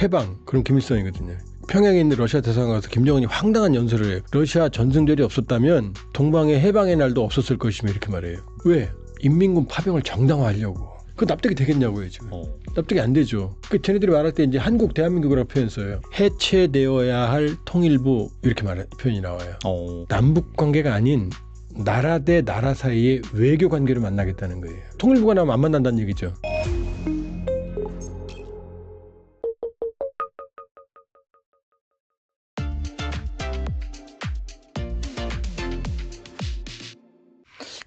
해방, 그럼 김일성이거든요. 평양에 있는 러시아 대사관 가서 김정은이 황당한 연설을 해요. 러시아 전승절이 없었다면 동방의 해방의 날도 없었을 것이며 이렇게 말해요. 왜? 인민군 파병을 정당화하려고. 그 납득이 되겠냐고요 지금. 납득이 안 되죠. 그 쟤네들이 말할 때 이제 한국 대한민국이라고 표현 써요. 해체되어야 할 통일부 이렇게 표현이 나와요. 남북 관계가 아닌 나라 대 나라 사이의 외교 관계를 만나겠다는 거예요. 통일부가 나면 안 만난다는 얘기죠.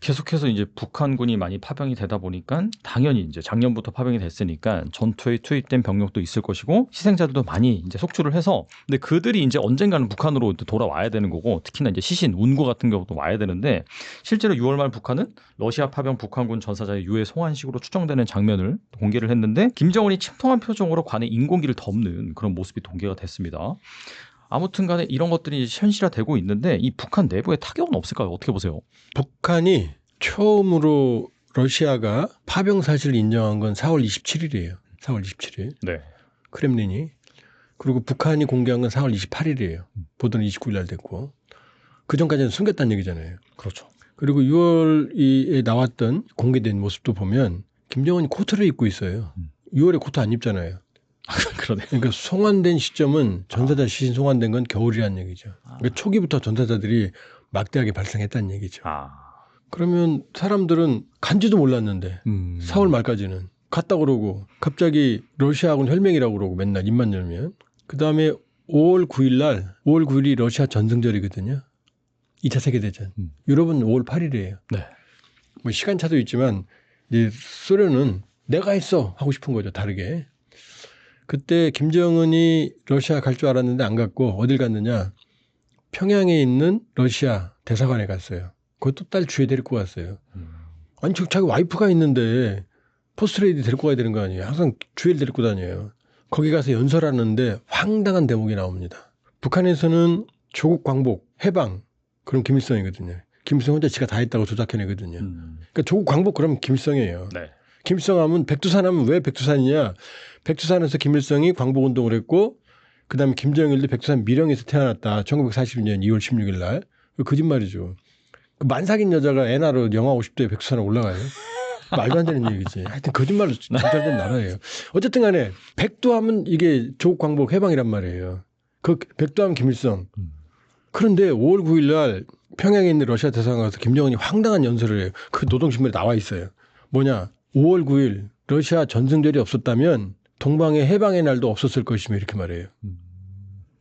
계속해서 이제 북한군이 많이 파병이 되다 보니까 당연히 이제 작년부터 파병이 됐으니까 전투에 투입된 병력도 있을 것이고 희생자들도 많이 이제 속출을 해서 근데 그들이 이제 언젠가는 북한으로 돌아와야 되는 거고 특히나 이제 시신, 운구 같은 경우도 와야 되는데 실제로 6월 말 북한은 러시아 파병 북한군 전사자의 유해 송환식으로 추정되는 장면을 공개를 했는데 김정은이 침통한 표정으로 관의 인공기를 덮는 그런 모습이 공개가 됐습니다. 아무튼 간에 이런 것들이 현실화되고 있는데 이 북한 내부에 타격은 없을까요? 어떻게 보세요? 북한이 처음으로 러시아가 파병 사실을 인정한 건 4월 27일이에요. 4월 27일. 네. 크렘린이. 그리고 북한이 공개한 건 4월 28일이에요. 보도는 29일 날 됐고. 그 전까지는 숨겼다는 얘기잖아요. 그렇죠. 그리고 6월에 나왔던 공개된 모습도 보면 김정은이 코트를 입고 있어요. 6월에 코트 안 입잖아요. 그러네. 그러니까 송환된 시점은 전사자 시신 송환된 건 겨울이라는 얘기죠. 그러니까 초기부터 전사자들이 막대하게 발생했다는 얘기죠. 그러면 사람들은 간지도 몰랐는데 4월 말까지는 갔다 그러고 갑자기 러시아하고는 혈맹이라고 그러고 맨날 입만 열면 그다음에 5월 9일이 러시아 전승절이거든요. 2차 세계대전. 유럽은 5월 8일이에요. 네. 뭐 시간차도 있지만 이제 소련은 내가 했어 하고 싶은 거죠. 다르게. 그때 김정은이 러시아 갈 줄 알았는데 안 갔고 어딜 갔느냐. 평양에 있는 러시아 대사관에 갔어요. 그것도 딸 주에 데리고 갔어요. 아니 자기 와이프가 있는데 포스트레이디 데리고 가야 되는 거 아니에요. 항상 주애를 데리고 다녀요. 거기 가서 연설하는데 황당한 대목이 나옵니다. 북한에서는 조국 광복, 해방 그럼 김일성이거든요. 김일성 혼자 지가 다 했다고 조작해내거든요. 그러니까 조국 광복 그러면 김일성이에요. 네. 김일성 하면 백두산 하면 왜 백두산이냐. 백두산에서 김일성이 광복운동을 했고 그다음에 김정일도 백두산 밀영에서 태어났다. 1940년 2월 16일 날. 거짓말이죠. 그 만삭인 여자가 애 낳으러 영하 50도에 백두산에 올라가요. 말도 안 되는 얘기지. 하여튼 거짓말로 전달된 나라예요. 어쨌든 간에 백두하면 이게 조국 광복 해방이란 말이에요. 그 백두하면 김일성. 그런데 5월 9일 날 평양에 있는 러시아 대사관 가서 김정은이 황당한 연설을 해요. 그 노동신문에 나와 있어요. 뭐냐. 5월 9일 러시아 전승절이 없었다면 동방의 해방의 날도 없었을 것이며 이렇게 말해요.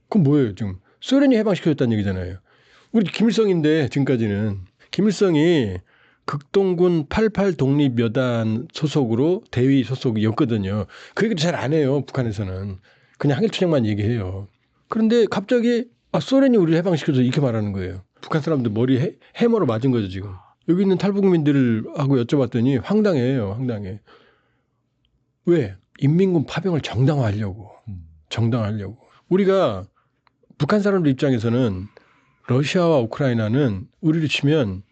그럼 뭐예요 지금. 소련이 해방시켜줬다는 얘기잖아요. 우리 김일성인데 지금까지는. 김일성이 극동군 88 독립여단 소속으로 대위 소속이었거든요. 그 얘기도 잘 안 해요. 북한에서는. 그냥 한길투쟁만 얘기해요. 그런데 갑자기 소련이 우리를 해방시켜줘 이렇게 말하는 거예요. 북한 사람들 머리 해머로 맞은 거죠 지금. 여기 있는 탈북민들하고 여쭤봤더니 황당해요. 황당해. 왜? 인민군 파병을 정당화하려고. 정당화하려고. 우리가 북한 사람들 입장에서는 러시아와 우크라이나는 우리를 치면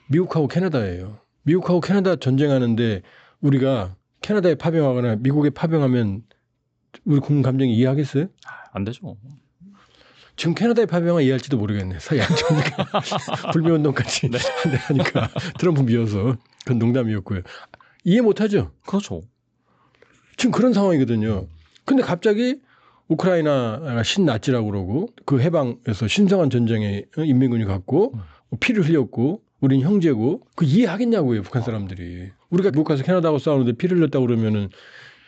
미국하고 캐나다예요. 미국하고 캐나다 전쟁하는데 우리가 캐나다에 파병하거나 미국에 파병하면 우리 국민 감정이 이해하겠어요? 안 되죠. 지금 캐나다에 파병하 이해할지도 모르겠네. 양쪽이니까 불매운동까지 네. 하니까 트럼프 미워서 그건 농담이었고요. 이해 못하죠. 그렇죠. 지금 그런 상황이거든요. 근데 갑자기 우크라이나가 신나치라고 그러고 그 해방에서 신성한 전쟁에 인민군이 갔고 피를 흘렸고 우린 형제고 그 이해하겠냐고요. 북한 사람들이. 우리가 미국 가서 캐나다하고 싸우는데 피를 흘렸다고 그러면은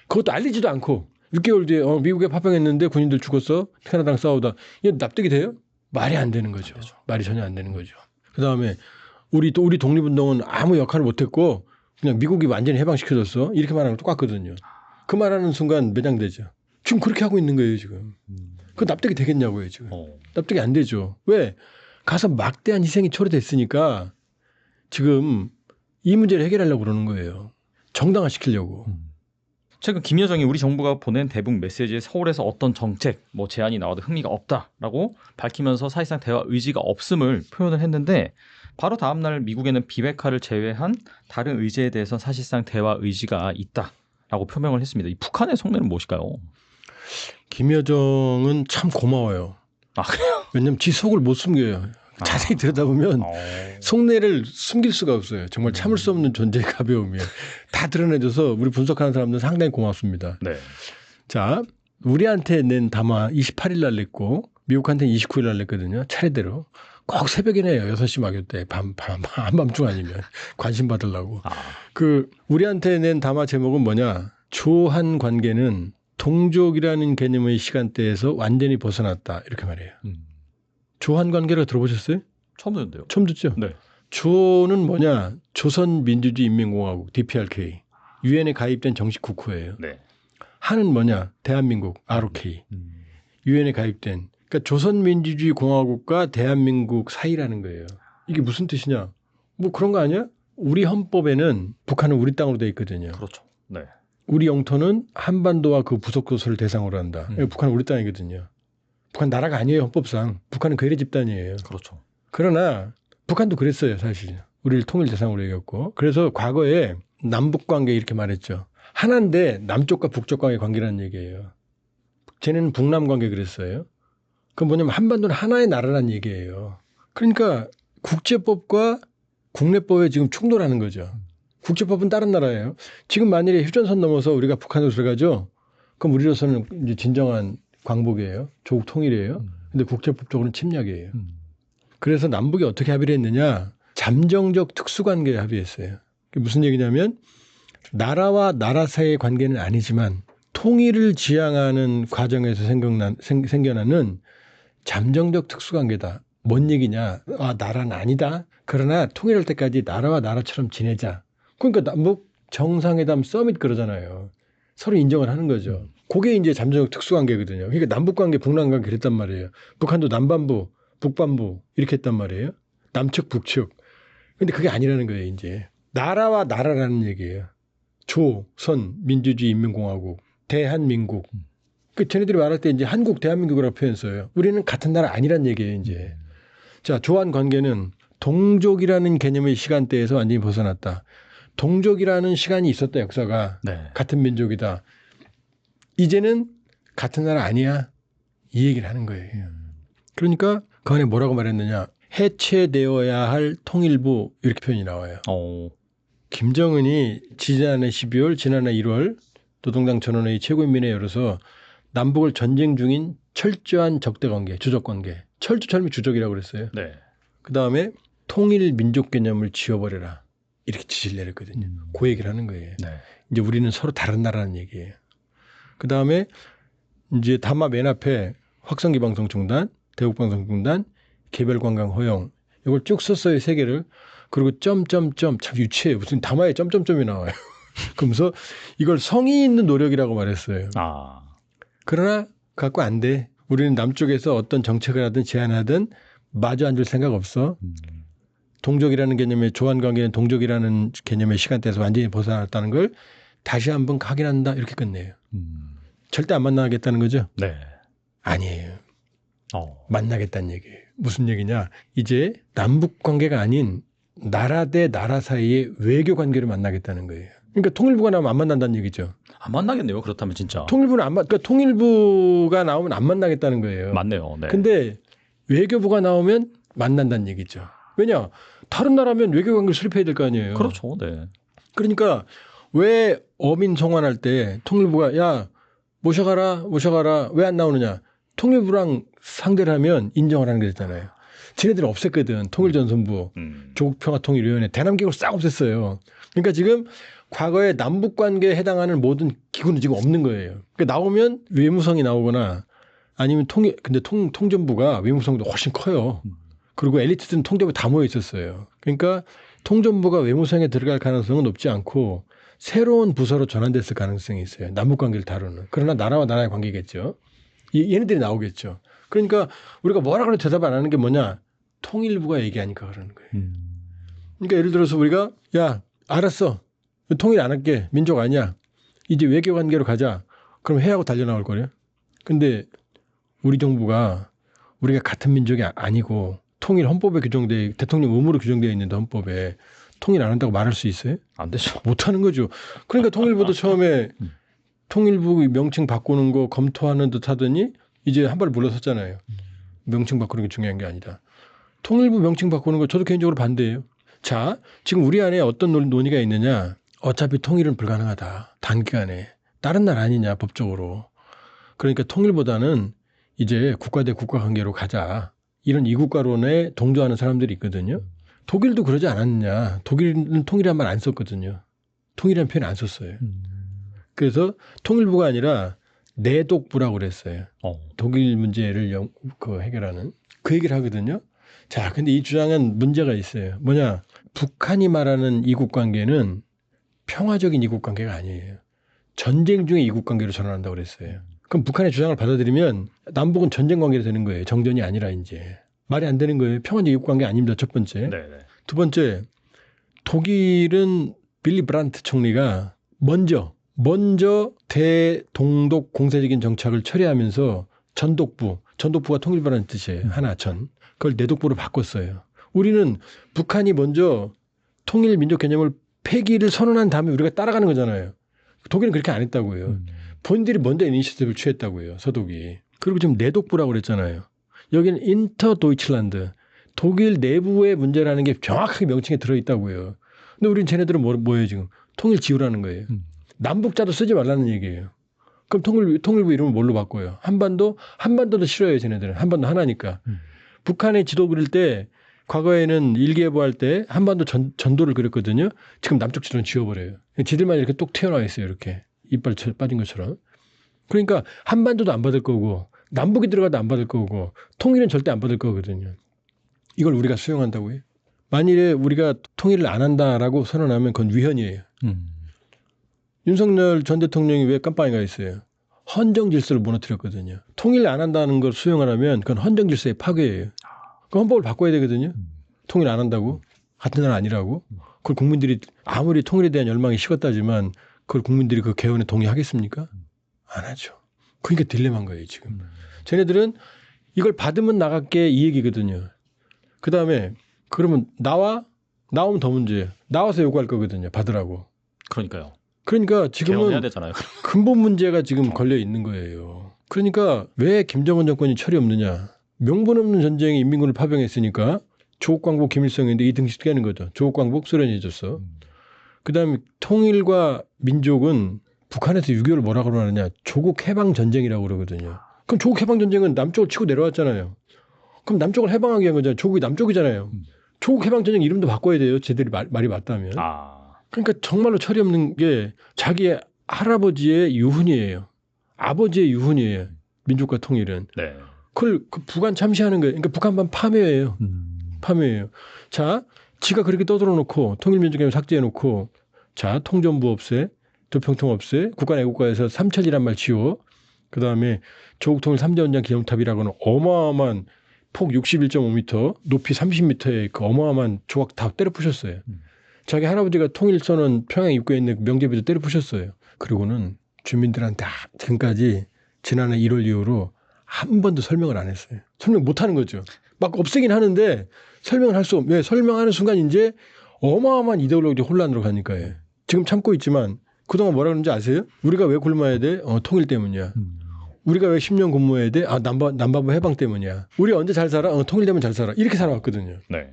그것도 알리지도 않고 6개월 뒤에 미국에 파병했는데 군인들 죽었어. 캐나다랑 싸우다. 이게 납득이 돼요? 말이 안 되는 거죠. 말이 전혀 안 되는 거죠. 그다음에 우리 독립운동은 아무 역할을 못했고 그냥 미국이 완전히 해방시켜줬어. 이렇게 말하는 거 똑같거든요. 그 말하는 순간 매장되죠. 지금 그렇게 하고 있는 거예요 지금. 그 납득이 되겠냐고요 지금. 납득이 안 되죠. 왜? 가서 막대한 희생이 초래됐으니까 지금 이 문제를 해결하려고 그러는 거예요. 정당화시키려고. 최근 김여정이 우리 정부가 보낸 대북 메시지에 서울에서 어떤 정책, 제안이 나와도 흥미가 없다라고 밝히면서 사실상 대화 의지가 없음을 표현을 했는데 바로 다음 날 미국에는 비핵화를 제외한 다른 의제에 대해서 사실상 대화 의지가 있다라고 표명을 했습니다. 이 북한의 속내는 무엇일까요? 김여정은 참 고마워요. 아, 그래요? 왜냐면 지 속을 못 숨겨요. 자세히 들여다보면 속내를 숨길 수가 없어요. 정말 참을 수 없는 존재의 가벼움이에요. 다 드러내줘서 우리 분석하는 사람들은 상당히 고맙습니다. 네. 자, 우리한테 낸 담화 28일 날 냈고 미국한테는 29일 날 냈거든요. 차례대로. 꼭 새벽에 내요. 6시 막일 때. 한밤중 아니면 관심 받으려고. 아, 우리한테 낸 담화 제목은 뭐냐. 조한 관계는 동족이라는 개념의 시간대에서 완전히 벗어났다. 이렇게 말해요. 조한 관계를 들어보셨어요? 처음 듣는데요. 처음 듣죠? 네. 조는 뭐냐? 조선민주주의인민공화국 DPRK. 유엔에 가입된 정식 국호예요. 네. 한은 뭐냐? 대한민국 ROK. 유엔에 가입된. 그러니까 조선민주주의 공화국과 대한민국 사이라는 거예요. 이게 무슨 뜻이냐? 뭐 그런 거 아니야? 우리 헌법에는 북한은 우리 땅으로 돼 있거든요. 그렇죠. 네. 우리 영토는 한반도와 그 부속도서를 대상으로 한다. 북한은 우리 땅이거든요. 북한 나라가 아니에요. 헌법상. 북한은 괴뢰 집단이에요. 그렇죠. 그러나 북한도 그랬어요. 사실. 우리를 통일 대상으로 여겼고. 그래서 과거에 남북관계 이렇게 말했죠. 하나인데 남쪽과 북쪽 간의 관계라는 얘기예요. 쟤네는 북남 관계 그랬어요. 그건 뭐냐면 한반도는 하나의 나라라는 얘기예요. 그러니까 국제법과 국내법에 지금 충돌하는 거죠. 국제법은 다른 나라예요. 지금 만일에 휴전선 넘어서 우리가 북한으로 들어가죠. 그럼 우리로서는 이제 진정한 광복이에요. 조국 통일이에요. 근데 국제법적으로는 침략이에요. 그래서 남북이 어떻게 합의를 했느냐. 잠정적 특수관계에 합의했어요. 그게 무슨 얘기냐면 나라와 나라 사이의 관계는 아니지만 통일을 지향하는 과정에서 생겨나는 잠정적 특수관계다. 뭔 얘기냐. 아, 나라는 아니다. 그러나 통일할 때까지 나라와 나라처럼 지내자. 그러니까 남북 정상회담 서밋 그러잖아요. 서로 인정을 하는 거죠. 그게 이제 잠정적 특수관계거든요. 그러니까 남북관계, 북남관계 그랬단 말이에요. 북한도 남반부, 북반부 이렇게 했단 말이에요. 남측, 북측. 근데 그게 아니라는 거예요, 이제. 나라와 나라라는 얘기예요. 조선 민주주의 인민공화국, 대한민국. 그 쟤네들이 말할 때 이제 한국, 대한민국이라고 표현 써요. 우리는 같은 나라 아니란 얘기예요, 이제. 자, 조한 관계는 동족이라는 개념의 시간대에서 완전히 벗어났다. 동족이라는 시간이 있었다, 역사가. 네. 같은 민족이다. 이제는 같은 나라 아니야. 이 얘기를 하는 거예요. 그러니까 그 안에 뭐라고 말했느냐. 해체되어야 할 통일부 이렇게 표현이 나와요. 김정은이 지난해 12월, 지난해 1월 노동당 전원회의 최고인민회 열어서 남북을 전쟁 중인 철저한 적대관계, 주적관계. 철두철미 주적이라고 그랬어요. 네. 그다음에 통일 민족 개념을 지워버려라. 이렇게 지시를 내렸거든요. 그 얘기를 하는 거예요. 네. 이제 우리는 서로 다른 나라는 얘기예요. 그다음에 이제 담화 맨 앞에 확성기 방송 중단, 대북 방송 중단, 개별 관광 허용 이걸 쭉 썼어요. 세 개를. 그리고 점점점 참 유치해요. 무슨 담화에 점점점이 나와요. 그러면서 이걸 성의 있는 노력이라고 말했어요. 아. 그러나 갖고 안 돼. 우리는 남쪽에서 어떤 정책을 하든 제안하든 마주 앉을 생각 없어. 동족이라는 개념의 조한관계는 동족이라는 개념의 시간대에서 완전히 벗어났다는 걸 다시 한번 확인한다. 이렇게 끝내요. 절대 안 만나겠다는 거죠? 네. 아니에요. 만나겠다는 얘기예요. 무슨 얘기냐. 이제 남북 관계가 아닌 나라 대 나라 사이의 외교 관계를 만나겠다는 거예요. 그러니까 통일부가 나오면 안 만난다는 얘기죠. 안 만나겠네요. 그렇다면 진짜. 통일부는 그러니까 통일부가 나오면 안 만나겠다는 거예요. 맞네요. 네. 근데 외교부가 나오면 만난다는 얘기죠. 왜냐? 다른 나라면 외교 관계를 수립해야 될 거 아니에요. 그렇죠. 네. 그러니까 왜 어민 송환할 때 통일부가 야 모셔가라 왜 안 나오느냐. 통일부랑 상대를 하면 인정을 하는 게 됐잖아요. 쟤네들은 없앴거든. 통일전선부, 조국평화통일위원회, 대남기구를 싹 없앴어요. 그러니까 지금 과거에 남북관계에 해당하는 모든 기구는 지금 없는 거예요. 그러니까 나오면 외무성이 나오거나 아니면 근데 통전부가 외무성도 훨씬 커요. 그리고 엘리트들은 통전부에 다 모여 있었어요. 그러니까 통전부가 외무성에 들어갈 가능성은 높지 않고 새로운 부서로 전환됐을 가능성이 있어요. 남북관계를 다루는. 그러나 나라와 나라의 관계겠죠. 얘네들이 나오겠죠. 그러니까 우리가 뭐라 그래도 대답 안 하는 게 뭐냐. 통일부가 얘기하니까 그러는 거예요. 그러니까 예를 들어서 우리가 야 알았어. 통일 안 할게. 민족 아니야. 이제 외교관계로 가자. 그럼 해하고 달려나올 거래요. 근데 우리 정부가 우리가 같은 민족이 아니고 통일 헌법에 규정돼 대통령 의무로 규정되어 있는데 헌법에 통일 안 한다고 말할 수 있어요? 안 되죠. 못 하는 거죠. 그러니까 통일부도 처음에 통일부 명칭 바꾸는 거 검토하는 듯 하더니 이제 한 발 물러섰잖아요. 명칭 바꾸는 게 중요한 게 아니다. 통일부 명칭 바꾸는 거 저도 개인적으로 반대예요. 자, 지금 우리 안에 어떤 논의가 있느냐. 어차피 통일은 불가능하다. 단기간에. 다른 나라 아니냐 법적으로. 그러니까 통일보다는 이제 국가 대 국가 관계로 가자. 이런 이국가론에 동조하는 사람들이 있거든요. 독일도 그러지 않았느냐. 독일은 통일이란 말 안 썼거든요. 통일이라는 표현 안 썼어요. 그래서 통일부가 아니라 내독부라고 그랬어요. 독일 문제를 해결하는. 그 얘기를 하거든요. 자, 근데 이 주장은 문제가 있어요. 뭐냐. 북한이 말하는 이국관계는 평화적인 이국관계가 아니에요. 전쟁 중에 이국관계로 전환한다고 그랬어요. 그럼 북한의 주장을 받아들이면 남북은 전쟁 관계로 되는 거예요. 정전이 아니라 이제. 말이 안 되는 거예요. 평화적 이국관계 아닙니다. 첫 번째. 네네. 두 번째, 독일은 빌리 브란트 총리가 먼저 대동독 공세적인 정착을 처리하면서 전독부가 통일부라는 뜻이에요. 하나 전. 그걸 내독부로 바꿨어요. 우리는 북한이 먼저 통일 민족 개념을 폐기를 선언한 다음에 우리가 따라가는 거잖아요. 독일은 그렇게 안 했다고요. 본인들이 먼저 이니시티브를 취했다고요. 서독이. 그리고 지금 내독부라고 그랬잖아요. 여기는 인터 도이칠란드. 독일 내부의 문제라는 게 정확하게 명칭에 들어있다고요. 근데 우린 쟤네들은 뭐예요 지금? 통일 지우라는 거예요. 남북자도 쓰지 말라는 얘기예요. 그럼 통일부 이름을 뭘로 바꿔요? 한반도도 싫어요 쟤네들은. 한반도 하나니까. 북한의 지도 그릴 때 과거에는 일기예보 할 때 한반도 전도를 그렸거든요. 지금 남쪽 지도는 지워버려요. 지들만 이렇게 똑 튀어나와 있어요. 이렇게. 이빨 빠진 것처럼. 그러니까 한반도도 안 받을 거고 남북이 들어가도 안 받을 거고 통일은 절대 안 받을 거거든요. 이걸 우리가 수용한다고요? 만일에 우리가 통일을 안 한다라고 선언하면 그건 위헌이에요. 윤석열 전 대통령이 왜 깜빵에 가 있어요? 헌정 질서를 무너뜨렸거든요. 통일 안 한다는 걸 수용을 하면 그건 헌정 질서의 파괴예요. 그 헌법을 바꿔야 되거든요. 통일 안 한다고? 같은 나라 아니라고? 그걸 국민들이 아무리 통일에 대한 열망이 식었다지만 그걸 국민들이 그 개헌에 동의하겠습니까? 안 하죠. 그러니까 딜레마인 거예요 지금. 쟤네들은 이걸 받으면 나갈게 이 얘기거든요. 그다음에 그러면 나오면 더 문제예요. 나와서 요구할 거거든요. 받으라고. 그러니까요. 그러니까 지금은 개헌해야 되잖아요. 근본 문제가 지금 걸려 있는 거예요. 그러니까 왜 김정은 정권이 철이 없느냐. 명분 없는 전쟁에 인민군을 파병했으니까 조국 광복 김일성인데 이 등식 깨는 거죠. 조국 광복 소련이 해줬어. 그다음에 통일과 민족은 북한에서 6.25를 뭐라고 그러느냐. 조국 해방 전쟁이라고 그러거든요. 그럼 조국 해방 전쟁은 남쪽을 치고 내려왔잖아요. 그럼 남쪽을 해방하기 위한 거잖아요. 조국이 남쪽이잖아요. 조국 해방 전쟁 이름도 바꿔야 돼요. 쟤들이 말이 맞다면. 그러니까 정말로 철이 없는 게 자기의 할아버지의 유훈이에요. 아버지의 유훈이에요. 민족과 통일은. 네. 그걸 북한 참시하는 거예요. 그러니까 북한만 파묘예요. 파묘예요. 자, 지가 그렇게 떠들어 놓고 통일민족개념 삭제해 놓고 자, 통전부 없애, 도평통 없애, 국가애국가에서 삼천이란 말 지워. 그다음에 조국통일 3대 원장 기념탑이라고는 어마어마한 폭 61.5m, 높이 30m의 그 어마어마한 조각 다 때려 부셨어요. 자기 할아버지가 통일선언 평양 입구에 있는 명제비도 때려 부셨어요. 그리고는 주민들한테 지금까지 지난해 1월 이후로 한 번도 설명을 안 했어요. 설명 못 하는 거죠. 막 없애긴 하는데 설명을 할 수 없는. 왜? 설명하는 순간 이제 어마어마한 이데올로기 혼란으로 가니까요. 지금 참고 있지만 그동안 뭐라 그러는지 아세요? 우리가 왜 굶어야 돼? 통일 때문이야. 우리가 왜 10년 근무해야 돼? 남반부 해방 때문이야. 우리 언제 잘 살아? 통일되면 잘 살아. 이렇게 살아왔거든요. 네.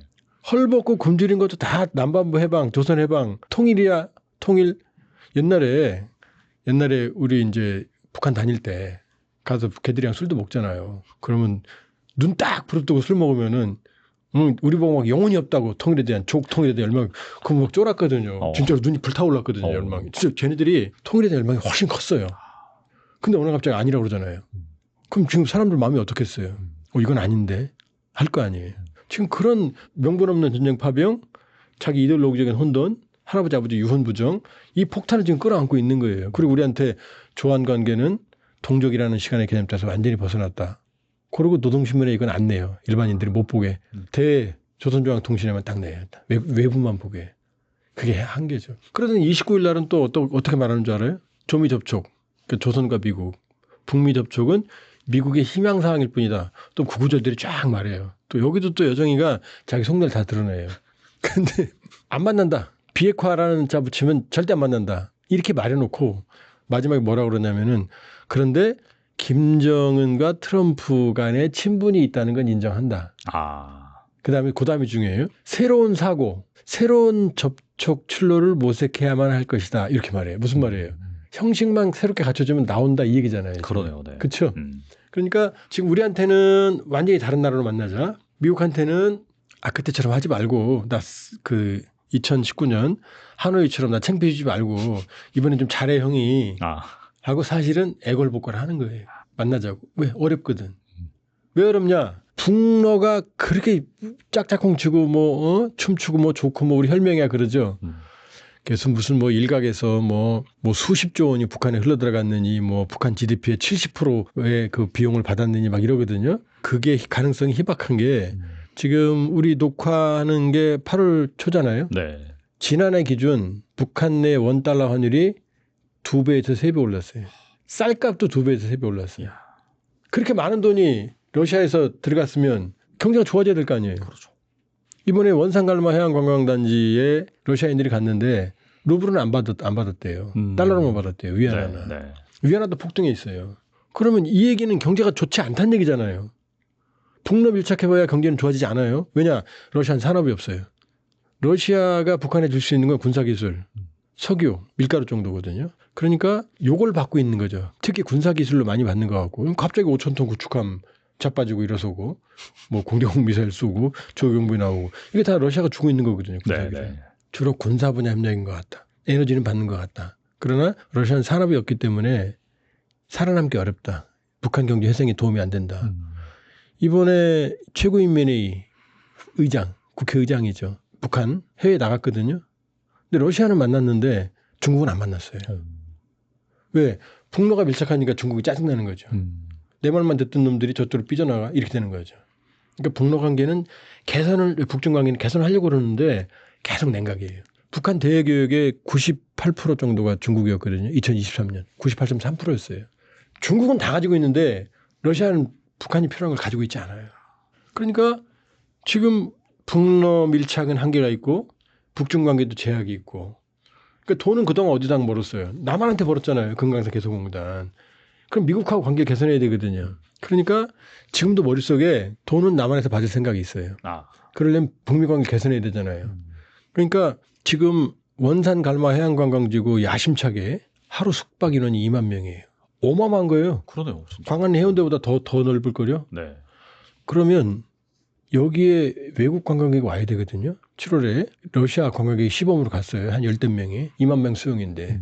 헐벗고 굶주린 것도 다 남반부 해방, 조선 해방, 통일이야. 통일. 옛날에 우리 이제 북한 다닐 때 가서 걔들이랑 술도 먹잖아요. 그러면 눈 딱 부릅뜨고 술 먹으면은 우리 보고 막 영혼이 없다고 통일에 대한 조국통일에 대한 열망 그거 막 쫄았거든요. 진짜로 눈이 불타올랐거든요. 열망이. 진짜 걔네들이 통일에 대한 열망이 훨씬 컸어요. 근데 오늘 갑자기 아니라고 그러잖아요. 그럼 지금 사람들 마음이 어떻겠어요? 이건 아닌데 할 거 아니에요. 지금 그런 명분 없는 전쟁 파병, 자기 이데올로기적인 혼돈, 할아버지 아버지 유언 부정 이 폭탄을 지금 끌어안고 있는 거예요. 그리고 우리한테 조한 관계는 동족이라는 시간의 개념 따라서 완전히 벗어났다. 그리고 노동신문에 이건 안 내요. 일반인들이 못 보게. 조선중앙통신에만 딱 내요. 외부만 보게. 그게 한계죠. 그러더니 29일 날은 또 어떻게 말하는 줄 알아요? 조미 접촉. 그러니까 조선과 미국. 북미 접촉은 미국의 희망사항일 뿐이다. 또 구구절들이 쫙 말해요. 또 여기도 또 여정이가 자기 속내를 다 드러내요. 근데 안 만난다. 비핵화라는 자 붙이면 절대 안 만난다. 이렇게 말해놓고 마지막에 뭐라 그러냐면은 그런데 김정은과 트럼프 간에 친분이 있다는 건 인정한다. 그다음에 그다음이 중요해요. 새로운 사고, 새로운 접촉 출로를 모색해야만 할 것이다. 이렇게 말해요. 무슨 말이에요? 형식만 새롭게 갖춰주면 나온다 이 얘기잖아요. 지금. 그러네요. 네. 그렇죠? 그러니까 지금 우리한테는 완전히 다른 나라로 만나자. 미국한테는 그때처럼 하지 말고 나 그 2019년 하노이처럼 나 창피해 주지 말고 이번엔 좀 잘해 형이 하고 사실은 애걸복걸 하는 거예요. 만나자고. 왜? 어렵거든. 왜 어렵냐? 북러가 그렇게 짝짝꿍 치고 뭐 춤추고 뭐 좋고 뭐 우리 혈명이야 그러죠. 그래서 무슨 뭐 일각에서 뭐 수십조 원이 북한에 흘러들어갔느니 뭐 북한 GDP의 70%의 그 비용을 받았느니 막 이러거든요. 그게 가능성이 희박한 게 지금 우리 녹화하는 게 8월 초잖아요. 네. 지난해 기준 북한 내 원달러 환율이 2배에서 3배 올랐어요. 쌀값도 2배에서 3배 올랐어요. 그렇게 많은 돈이 러시아에서 들어갔으면 경제가 좋아져야 될 거 아니에요. 그렇죠. 이번에 원산갈마 해양관광단지에 러시아인들이 갔는데 루블은 안 받았대요. 달러로만 받았대요. 위안화나. 네. 위안화도 폭등해 있어요. 그러면 이 얘기는 경제가 좋지 않다는 얘기잖아요. 북러 밀착해봐야 경제는 좋아지지 않아요. 왜냐? 러시아는 산업이 없어요. 러시아가 북한에 줄 수 있는 건 군사기술, 석유, 밀가루 정도거든요. 그러니까 요걸 받고 있는 거죠. 특히 군사기술로 많이 받는 것 같고 갑자기 5,000톤 구축함 자빠지고 일어서고 뭐 공대공 미사일 쏘고 조경비 나오고 이게 다 러시아가 주고 있는 거거든요. 군사기술. 주로 군사 분야 협력인 것 같다. 에너지는 받는 것 같다. 그러나 러시아는 산업이 없기 때문에 살아남기 어렵다. 북한 경제 회생에 도움이 안 된다. 이번에 최고인민회의 의장, 국회의장이죠. 북한 해외에 나갔거든요. 근데 러시아는 만났는데 중국은 안 만났어요. 왜? 북러가 밀착하니까 중국이 짜증나는 거죠. 내 말만 듣던 놈들이 저쪽으로 삐져나가 이렇게 되는 거죠. 그러니까 북러 관계는 북중 관계는 개선하려고 그러는데 계속 냉각이에요. 북한 대외교역의 98% 정도가 중국이었거든요. 2023년 98.3%였어요. 중국은 다 가지고 있는데 러시아는 북한이 필요한 걸 가지고 있지 않아요. 그러니까 지금 북러 밀착은 한계가 있고 북중 관계도 제약이 있고 그러니까 돈은 그동안 어디다 벌었어요. 남한한테 벌었잖아요. 금강산 개성공단. 그럼 미국하고 관계 개선해야 되거든요. 그러니까 지금도 머릿속에 돈은 남한에서 받을 생각이 있어요. 그러려면 북미 관계 개선해야 되잖아요. 그러니까 지금 원산 갈마 해양관광지구 야심차게 하루 숙박 인원이 2만 명이에요. 어마어마한 거예요. 그러네요. 진짜. 광안 해운대보다 더 넓을 거요. 네. 그러면 여기에 외국 관광객이 와야 되거든요. 7월에 러시아 관광객이 시범으로 갔어요. 한 10대 명이 2만 명 수용인데.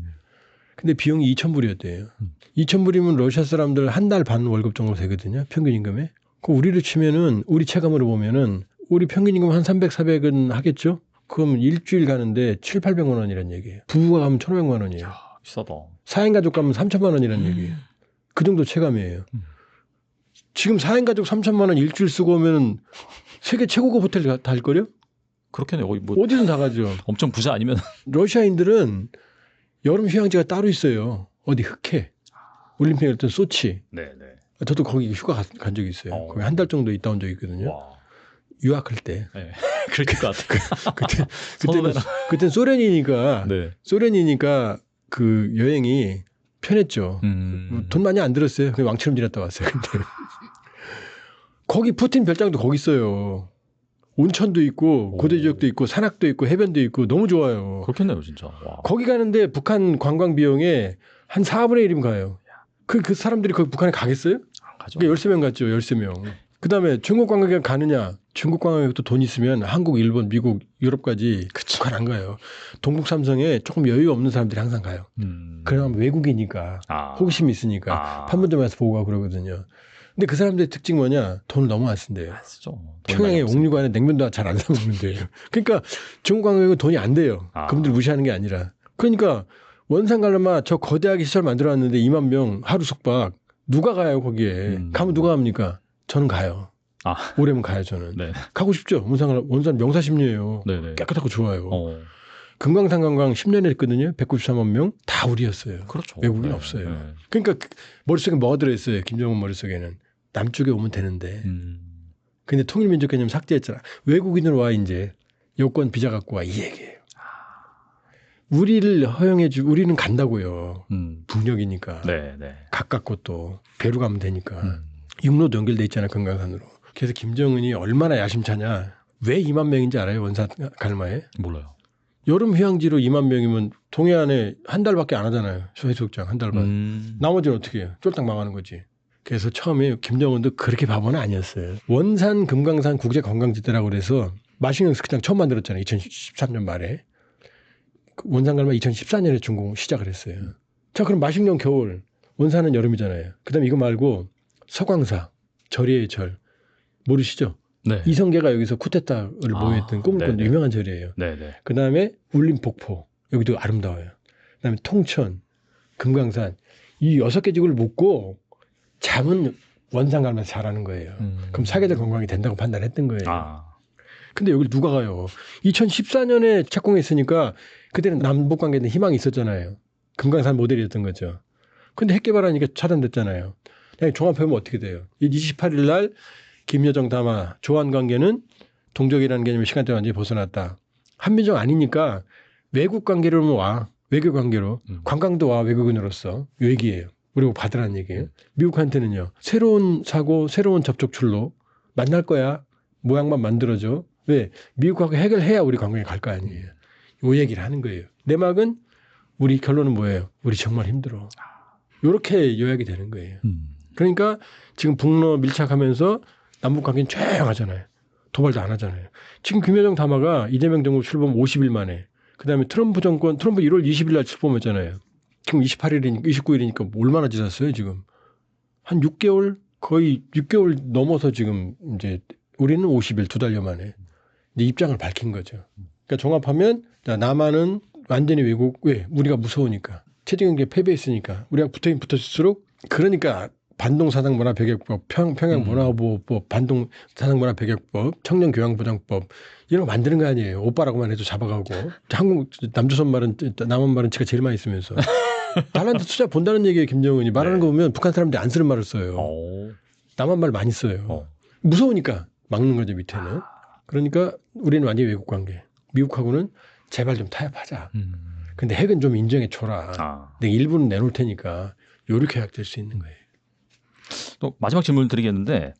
근데 비용이 2,000불이었대요. 2,000불이면 러시아 사람들 한 달 반 월급 정도 되거든요. 평균 임금에. 그 우리로 치면은 우리 체감으로 보면은 우리 평균 임금 한 300, 400은 하겠죠. 그럼 일주일 가는데 7, 800만 원이란 얘기예요. 부부가 가면 1,500만 원이에요. 비싸다. 4인 가족 가면 3,000만 원이란 얘기예요. 그 정도 체감이에요. 지금 4인 가족 3,000만 원 일주일 쓰고 오면 세계 최고급 호텔 다 할 거요? 그렇겠네요. 뭐 어디든 다 가죠. 엄청 부자 아니면 러시아인들은 여름 휴양지가 따로 있어요. 어디 흑해. 올림픽 했던 소치. 네네. 저도 거기 휴가 간 적이 있어요. 거기 한 달 정도 있다 온 적이 있거든요. 와. 유학할 때. 네. 그럴 것 같아요. 그때는 소련이니까 네. 소련이니까 그 여행이 편했죠. 돈 많이 안 들었어요. 그냥 왕처럼 지냈다 왔어요. 근데 거기 푸틴 별장도 거기 있어요. 온천도 있고 고대 지역도 있고 산악도 있고 해변도 있고 너무 좋아요. 그렇겠네요, 진짜. 와. 거기 가는데 북한 관광 비용에 한 4분의 1이면 가요. 그 사람들이 거기 북한에 가겠어요? 안 가죠. 그러니까 13명 갔죠. 13명. 그다음에 중국 관광객 가느냐? 중국 관광객도 돈 있으면 한국, 일본, 미국, 유럽까지 북한 안 가요. 동북 삼성에 조금 여유 없는 사람들이 항상 가요. 그러면 외국이니까 호기심이 있으니까 판문점에서 보고 가고 그러거든요. 근데 그 사람들의 특징 뭐냐? 돈을 너무 안 쓴대요. 안 쓰죠. 평양에 옥류관에 냉면도 잘 안 사 먹는데요. 그러니까 중국 관광객은 돈이 안 돼요. 그분들 무시하는 게 아니라. 그러니까 원산 갈라마 저 거대하게 시설 만들어놨는데 2만 명 하루 숙박 누가 가요 거기에. 가면 누가 갑니까? 저는 가요. 오래면 가요 저는. 네. 가고 싶죠. 원산 명사심리예요. 네네. 깨끗하고 좋아요. 금강산 관광 10년 했거든요. 193만 명 다 우리였어요. 그렇죠. 외국인 네. 없어요. 네. 그러니까 머릿속에 뭐가 들어있어요. 김정은 머릿속에는. 남쪽에 오면 되는데. 근데 통일민족 개념 삭제했잖아. 외국인으로 와 이제 여권 비자 갖고 와 이 얘기예요. 우리를 허용해주고 우리는 간다고요. 북녘이니까. 네, 네. 가깝고 또 배로 가면 되니까. 육로도 연결돼 있잖아요. 금강산으로. 그래서 김정은이 얼마나 야심차냐. 왜 2만 명인지 알아요? 원산 갈마에? 몰라요. 여름 휴양지로 2만 명이면 동해안에 한 달밖에 안 하잖아요. 해수욕장 한 달 반. 나머지는 어떻게 해요? 쫄딱 망하는 거지. 그래서 처음에 김정은도 그렇게 바보는 아니었어요. 원산 금강산 국제관광지대라고 그래서 마식령 스키장 처음 만들었잖아요. 2013년 말에. 원산 갈마 2014년에 준공 시작을 했어요. 자, 그럼 마식령 겨울, 원산은 여름이잖아요. 그다음에 이거 말고 서광사, 절이의 절 모르시죠? 네. 이성계가 여기서 쿠데타를 모의했던 꿈을 꾼 유명한 절이에요. 네네. 그다음에 울림폭포 여기도 아름다워요. 그다음에 통천, 금강산 이 6개 지구를 묶고 잠은 원산 갈면서 잘하는 거예요. 그럼 사계절 관광이 된다고 판단했던 거예요. 근데 여기 누가 가요? 2014년에 착공했으니까 그때는 남북 관계에 대한 희망이 있었잖아요. 금강산 모델이었던 거죠. 근데 핵 개발하니까 차단됐잖아요. 종합해보면 어떻게 돼요? 28일 날 김여정 담화 조한 관계는 동족이라는 개념의 시간대 완전히 벗어났다. 한미정 아니니까 외국 관계로는 와. 외교 관계로. 관광도 와. 외국인으로서. 이 얘기예요. 그리고 받으라는 얘기예요. 미국한테는요. 새로운 사고, 새로운 접촉 출로 만날 거야. 모양만 만들어줘. 왜? 미국하고 해결해야 우리 관광에 갈 거 아니에요. 이 얘기를 하는 거예요. 내막은 우리 결론은 뭐예요? 우리 정말 힘들어. 이렇게 요약이 되는 거예요. 그러니까 지금 북러 밀착하면서 남북 관계는 조용하잖아요. 도발도 안 하잖아요. 지금 김여정 담화가 이재명 정부 출범 50일 만에 그다음에 트럼프 정권 트럼프 1월 20일 날 출범했잖아요. 지금 28일이니까 29일이니까 얼마나 지났어요 지금. 한 6개월 거의 6개월 넘어서 지금 이제 우리는 50일 2달여 만에 이제 입장을 밝힌 거죠. 그러니까 종합하면 남한은 완전히 외국 왜 우리가 무서우니까 체제경제 패배했으니까 우리가 붙어있는 붙었을수록 그러니까 반동사상문화배격법, 평양문화보호법, 반동사상문화배격법, 청년교양보장법 이런 거 만드는 거 아니에요. 오빠라고만 해도 잡아가고 한국 남조선 말은 남한 말은 지가 제일 많이 쓰면서 달란트 투자 본다는 얘기예요. 김정은이 말하는 거 보면 북한 사람들이 안 쓰는 말을 써요. 남한 말 많이 써요. 무서우니까 막는 거죠 밑에는. 그러니까 우리는 완전히 외국 관계. 미국하고는 제발 좀 타협하자. 근데 핵은 좀 인정해 줘라. 내가 일부는 내놓을 테니까 요렇게 계약될 수 있는 거예요. 또 마지막 질문을 드리겠는데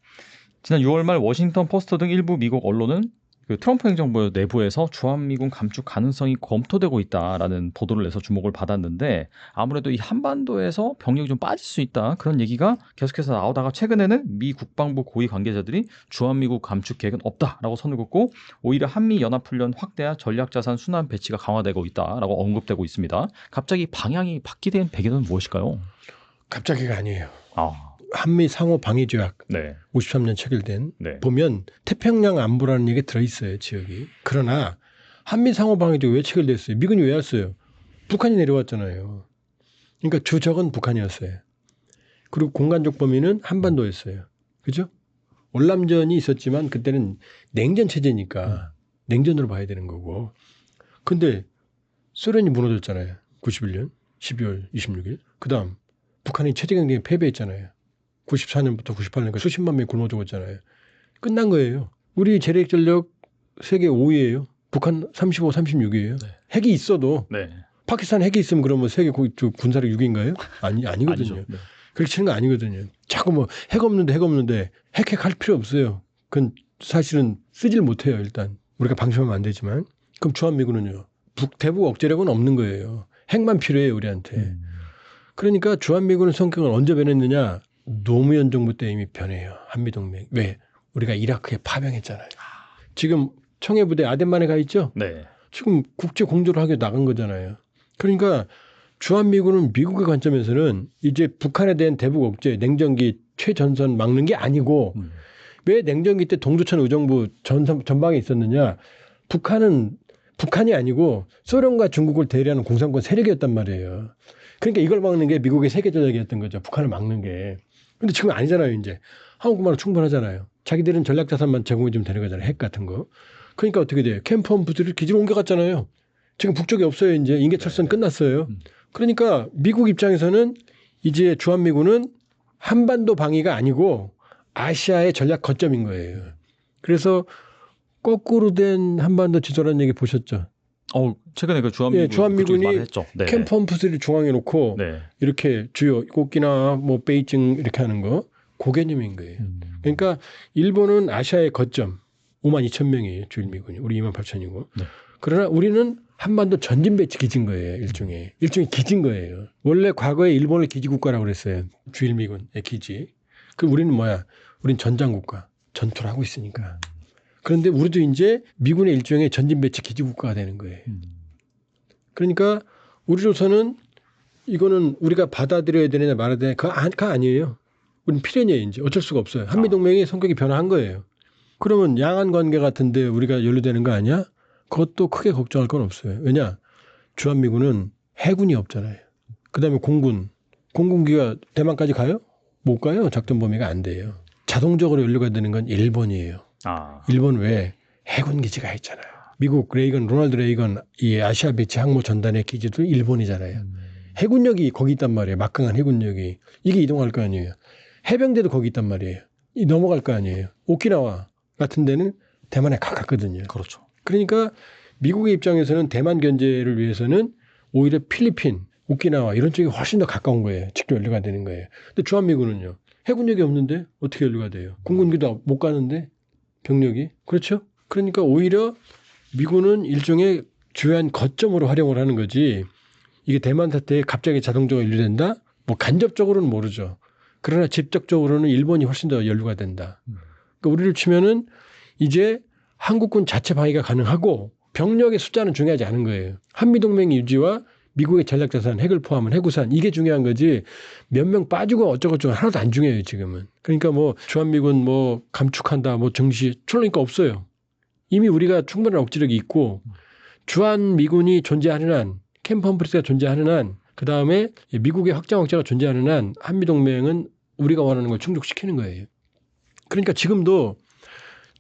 지난 6월 말 워싱턴 포스트 등 일부 미국 언론은 그 트럼프 행정부 내부에서 주한미군 감축 가능성이 검토되고 있다라는 보도를 내서 주목을 받았는데 아무래도 이 한반도에서 병력이 좀 빠질 수 있다 그런 얘기가 계속해서 나오다가 최근에는 미 국방부 고위 관계자들이 주한미군 감축 계획은 없다라고 선을 긋고 오히려 한미연합훈련 확대와 전략자산 순환 배치가 강화되고 있다라고 언급되고 있습니다. 갑자기 방향이 바뀌된 배경은 무엇일까요? 갑자기가 아니에요. 한미 상호 방위 조약 53년 체결된 보면 태평양 안보라는 얘기 들어있어요. 지역이. 그러나 한미 상호 방위 조약 왜 체결됐어요? 미군이 왜 왔어요? 북한이 내려왔잖아요. 그러니까 주적은 북한이었어요. 그리고 공간적 범위는 한반도였어요. 그죠? 월남전이 있었지만 그때는 냉전 체제니까 냉전으로 봐야 되는 거고. 근데 소련이 무너졌잖아요. 91년 12월 26일. 그다음 북한이 체제경쟁에 패배했잖아요. 94년부터 98년까지 수십만 명이 굶어 죽었잖아요. 끝난 거예요. 우리 재래식 전력 세계 5위예요. 북한 35, 36위예요. 핵이 있어도 파키스탄 핵이 있으면 그러면 세계 군사력 6위인가요? 아니거든요. 그렇게 치는 거 아니거든요. 자꾸 뭐 핵 없는데 핵할 필요 없어요. 그건 사실은 쓰질 못해요. 일단 우리가 방심하면 안 되지만 그럼 주한미군은요. 북대북 억제력은 없는 거예요. 핵만 필요해요. 우리한테. 그러니까 주한미군의 성격을 언제 변했느냐. 노무현 정부 때 이미 변해요. 한미동맹. 왜? 우리가 이라크에 파병했잖아요. 지금 청해부대 아덴만에 가 있죠? 지금 국제 공조를 하게 나간 거잖아요. 그러니까 주한미군은 미국의 관점에서는 이제 북한에 대한 대북 억제, 냉전기 최전선 막는 게 아니고 왜 냉전기 때 동두천 의정부 전방에 있었느냐. 북한이 아니고 소련과 중국을 대리하는 공산권 세력이었단 말이에요. 그러니까 이걸 막는 게 미국의 세계 전략이었던 거죠. 북한을 막는 게. 근데 지금 아니잖아요, 이제. 한국말로 충분하잖아요. 자기들은 전략자산만 제공해 주면 되는 거잖아요. 핵 같은 거. 그러니까 어떻게 돼요? 캠프원 부대를 기지로 옮겨갔잖아요. 지금 북쪽에 없어요, 이제. 인계철선 끝났어요. 그러니까 미국 입장에서는 이제 주한미군은 한반도 방위가 아니고 아시아의 전략 거점인 거예요. 그래서 거꾸로 된 한반도 지도라는 얘기 보셨죠? 최근에 그 주한미군 주한미군이 말했죠. 네. 캠프 홈프스를 중앙에 놓고 네. 이렇게 주요 오키나와 뭐 베이징 이렇게 하는 거 그 개념인 거예요. 그러니까 일본은 아시아의 거점 52,000명이에요. 주일미군이. 우리 28,000이고. 네. 그러나 우리는 한반도 전진 배치 기지인 거예요. 일종의 기지인 거예요. 원래 과거에 일본을 기지 국가라고 그랬어요. 주일미군의 기지. 그 우리는 뭐야? 우린 전장 국가. 전투를 하고 있으니까. 그런데 우리도 이제 미군의 일종의 전진 배치 기지 국가가 되는 거예요. 그러니까 우리로서는 이거는 우리가 받아들여야 되느냐 말아야 되느냐 그거 아니에요. 우리는 필연이에요. 이제 어쩔 수가 없어요. 한미동맹이 성격이 변화한 거예요. 그러면 양안 관계 같은데 우리가 연루되는 거 아니야? 그것도 크게 걱정할 건 없어요. 왜냐? 주한미군은 해군이 없잖아요. 그다음에 공군기가 대만까지 가요? 못 가요. 작전 범위가 안 돼요. 자동적으로 연루가 되는 건 일본이에요. 일본 외에 해군 기지가 있잖아요. 미국 로널드 레이건 이 아시아 배치 항모 전단의 기지도 일본이잖아요. 해군력이 거기 있단 말이에요. 막강한 해군력이. 이게 이동할 거 아니에요. 해병대도 거기 있단 말이에요. 넘어갈 거 아니에요. 오키나와 같은 데는 대만에 가깝거든요. 그렇죠. 그러니까 미국의 입장에서는 대만 견제를 위해서는 오히려 필리핀, 오키나와 이런 쪽이 훨씬 더 가까운 거예요. 직접 연루가 되는 거예요. 근데 주한미군은요. 해군력이 없는데 어떻게 연루가 돼요? 공군기도 못 가는데 병력이. 그렇죠? 그러니까 오히려 미군은 일종의 주요한 거점으로 활용을 하는 거지. 이게 대만 사태에 갑자기 자동적으로 연루된다? 뭐 간접적으로는 모르죠. 그러나 직접적으로는 일본이 훨씬 더 연루가 된다. 그러니까 우리를 치면은 이제 한국군 자체 방위가 가능하고 병력의 숫자는 중요하지 않은 거예요. 한미동맹 유지와 미국의 전략자산, 핵을 포함한 해구산 이게 중요한 거지 몇 명 빠지고 어쩌고저쩌고 하나도 안 중요해요 지금은. 그러니까 뭐 주한미군 뭐 감축한다 뭐 정시 그러니까 없어요. 이미 우리가 충분한 억지력이 있고 주한미군이 존재하는 한 캠프 험프리스가 존재하는 한 그다음에 미국의 확장 억제가 존재하는 한 한미동맹은 우리가 원하는 걸 충족시키는 거예요. 그러니까 지금도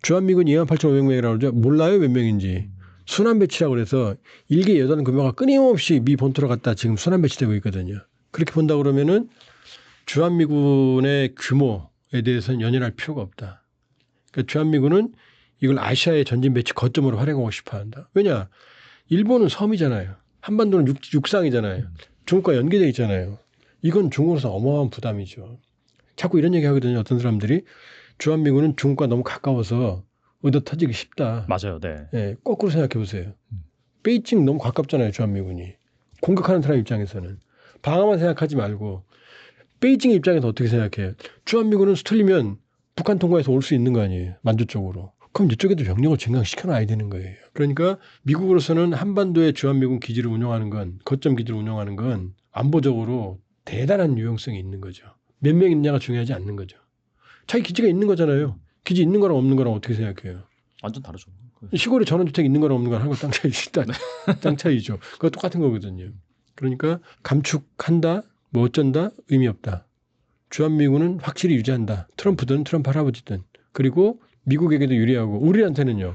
주한미군 28,500명이라고 그러죠. 몰라요 몇 명인지. 순환 배치라고 그래서 1기 8 규모가 끊임없이 미 본토로 갔다 지금 순환 배치되고 있거든요. 그렇게 본다 그러면은 주한미군의 규모에 대해서는 연연할 필요가 없다. 그러니까 주한미군은 이걸 아시아의 전진 배치 거점으로 활용하고 싶어 한다. 왜냐? 일본은 섬이잖아요. 한반도는 육상이잖아요. 중국과 연계되어 있잖아요. 이건 중국으로서 어마어마한 부담이죠. 자꾸 이런 얘기 하거든요. 어떤 사람들이 주한미군은 중국과 너무 가까워서 얻어 터지기 쉽다. 맞아요. 네. 예, 거꾸로 생각해 보세요. 베이징 너무 가깝잖아요. 주한미군이. 공격하는 사람 입장에서는. 방어만 생각하지 말고 베이징 입장에서 어떻게 생각해요? 주한미군은 수틀리면 북한 통과해서 올 수 있는 거 아니에요. 만주적으로. 그럼 이쪽에도 병력을 증강시켜놔야 되는 거예요. 그러니까 미국으로서는 한반도의 주한미군 기지를 운영하는 건 거점 기지를 운영하는 건 안보적으로 대단한 유용성이 있는 거죠. 몇 명 있냐가 중요하지 않는 거죠. 자기 기지가 있는 거잖아요. 기지 있는 거랑 없는 거랑 어떻게 생각해요? 완전 다르죠. 시골에 전원주택 있는 거랑 없는 거랑 하고 땅 차이죠. 땅 차이죠. 그거 똑같은 거거든요. 그러니까 감축한다, 뭐 어쩐다 의미 없다. 주한미군은 확실히 유지한다. 트럼프든 트럼프 할아버지든. 그리고 미국에게도 유리하고 우리한테는요.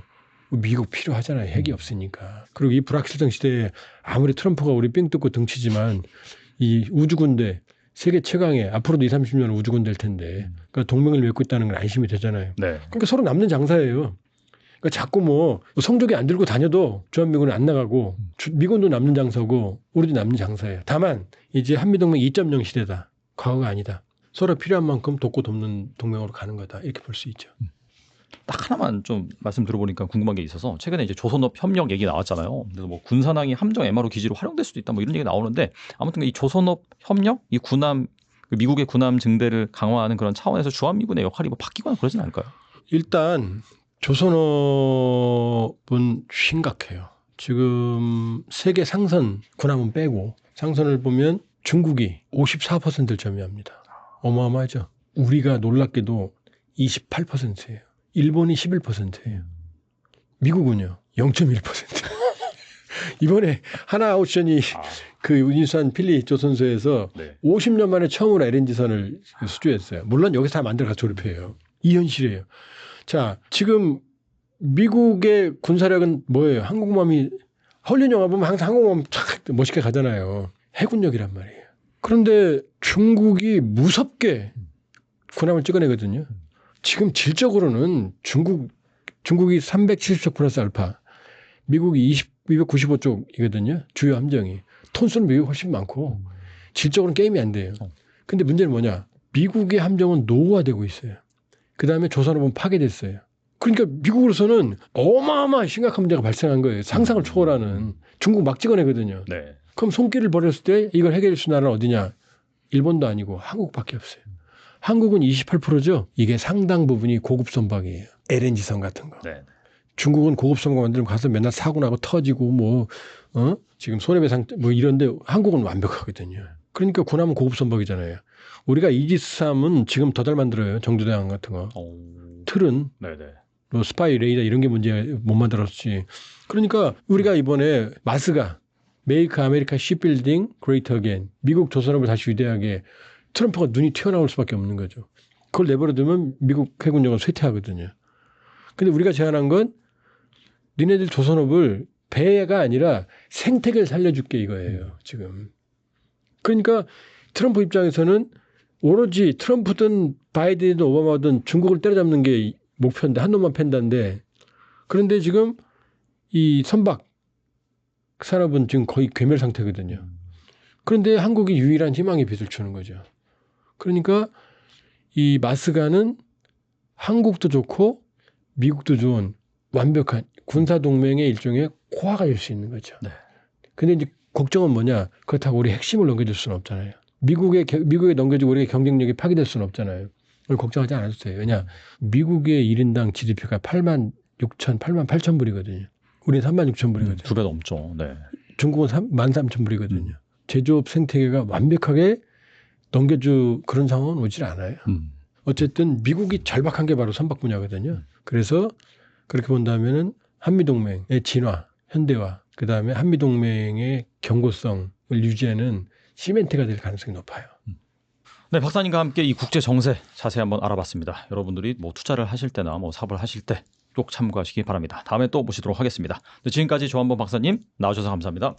미국 필요하잖아요. 핵이 없으니까. 그리고 이 불확실성 시대에 아무리 트럼프가 우리 삥 뜯고 등치지만 이 우주군대 세계 최강의 앞으로도 20, 30년 우주군 될 텐데 그러니까 동맹을 맺고 있다는 건 안심이 되잖아요. 네. 그러니까 서로 남는 장사예요. 그러니까 자꾸 뭐 성적이 안 들고 다녀도 주한미군은 안 나가고 미군도 남는 장사고 우리도 남는 장사예요. 다만 이제 한미동맹 2.0 시대다. 과거가 아니다. 서로 필요한 만큼 돕고 돕는 동맹으로 가는 거다. 이렇게 볼 수 있죠. 딱 하나만 좀 말씀 들어보니까 궁금한 게 있어서 최근에 이제 조선업 협력 얘기 나왔잖아요. 그래서 뭐 군산항이 함정 MRO 기지로 활용될 수도 있다 뭐 이런 얘기 나오는데 아무튼 이 조선업 협력, 이 군함 미국의 군함 증대를 강화하는 그런 차원에서 주한미군의 역할이 뭐 바뀌거나 그러진 않을까요? 일단 조선업은 심각해요. 지금 세계 상선 군함은 빼고 상선을 보면 중국이 54%를 점유합니다. 어마어마하죠. 우리가 놀랍게도 28%예요. 일본이 11%예요. 미국은요 0.1%. 이번에 하나오션이 그 운수한 필리 조선소에서 네. 50년 만에 처음으로 LNG선을 수주했어요. 물론 여기서 다 만들어서 조립해요. 이 현실이에요. 자, 지금 미국의 군사력은 뭐예요? 항공모함이 헐리우드 영화 보면 항상 항공모함 착 멋있게 가잖아요. 해군력이란 말이에요. 그런데 중국이 무섭게 군함을 찍어내거든요. 지금 질적으로는 중국이 370척 플러스 알파, 미국이 295쪽이거든요. 주요 함정이. 톤수는 미국이 훨씬 많고 질적으로는 게임이 안 돼요. 근데 문제는 뭐냐? 미국의 함정은 노후화되고 있어요. 그다음에 조선업은 파괴됐어요. 그러니까 미국으로서는 어마어마한 심각한 문제가 발생한 거예요. 상상을 초월하는. 중국 막 찍어내거든요. 네. 그럼 손길을 버렸을 때 이걸 해결할 수 있는 나라는 어디냐? 일본도 아니고 한국밖에 없어요. 한국은 28%죠. 이게 상당 부분이 고급 선박이에요. LNG선 같은 거. 네. 중국은 고급 선박 만들면 가서 맨날 사고 나고 터지고 지금 손해배상 뭐 이런데 한국은 완벽하거든요. 그러니까 군함은 고급 선박이잖아요. 우리가 이지스3은 지금 더 잘 만들어요. 정조대왕 같은 거. 틀은 네네. 뭐 스파이 레이더 이런 게 문제 못 만들었지. 그러니까 우리가 이번에 마스가 메이크 아메리카 시빌딩 그레이터 어게인 미국 조선업을 다시 위대하게 트럼프가 눈이 튀어나올 수밖에 없는 거죠. 그걸 내버려두면 미국 해군력은 쇠퇴하거든요. 근데 우리가 제안한 건 니네들 조선업을 배가 아니라 생태계를 살려줄게 이거예요. 지금. 그러니까 트럼프 입장에서는 오로지 트럼프든 바이든이든 오바마든 중국을 때려잡는 게 목표인데 한 놈만 팬다는데 그런데 지금 이 선박 산업은 지금 거의 괴멸 상태거든요. 그런데 한국이 유일한 희망의 빛을 주는 거죠. 그러니까 이 마스가는 한국도 좋고 미국도 좋은 완벽한 군사동맹의 일종의 코어가 될 수 있는 거죠. 네. 근데 이제 걱정은 뭐냐. 그렇다고 우리 핵심을 넘겨줄 수는 없잖아요. 미국에 넘겨주고 우리의 경쟁력이 파괴될 수는 없잖아요. 그걸 걱정하지 않아도 돼요. 왜냐. 미국의 1인당 GDP가 8만 8천 불이거든요. 우리는 3만 6천 불이거든요. 2배 넘죠. 네. 중국은 1만 3천 불이거든요. 제조업 생태계가 완벽하게 넘겨줄 그런 상황은 오질 않아요. 어쨌든 미국이 절박한 게 바로 선박 분야거든요. 그래서 그렇게 본다면은 한미동맹의 진화, 현대화, 그 다음에 한미동맹의 경고성을 유지하는 시멘트가 될 가능성이 높아요. 네, 박사님과 함께 이 국제 정세 자세히 한번 알아봤습니다. 여러분들이 뭐 투자를 하실 때나 뭐 사업을 하실 때 꼭 참고하시기 바랍니다. 다음에 또 모시도록 하겠습니다. 네, 지금까지 조한범 박사님 나와주셔서 감사합니다.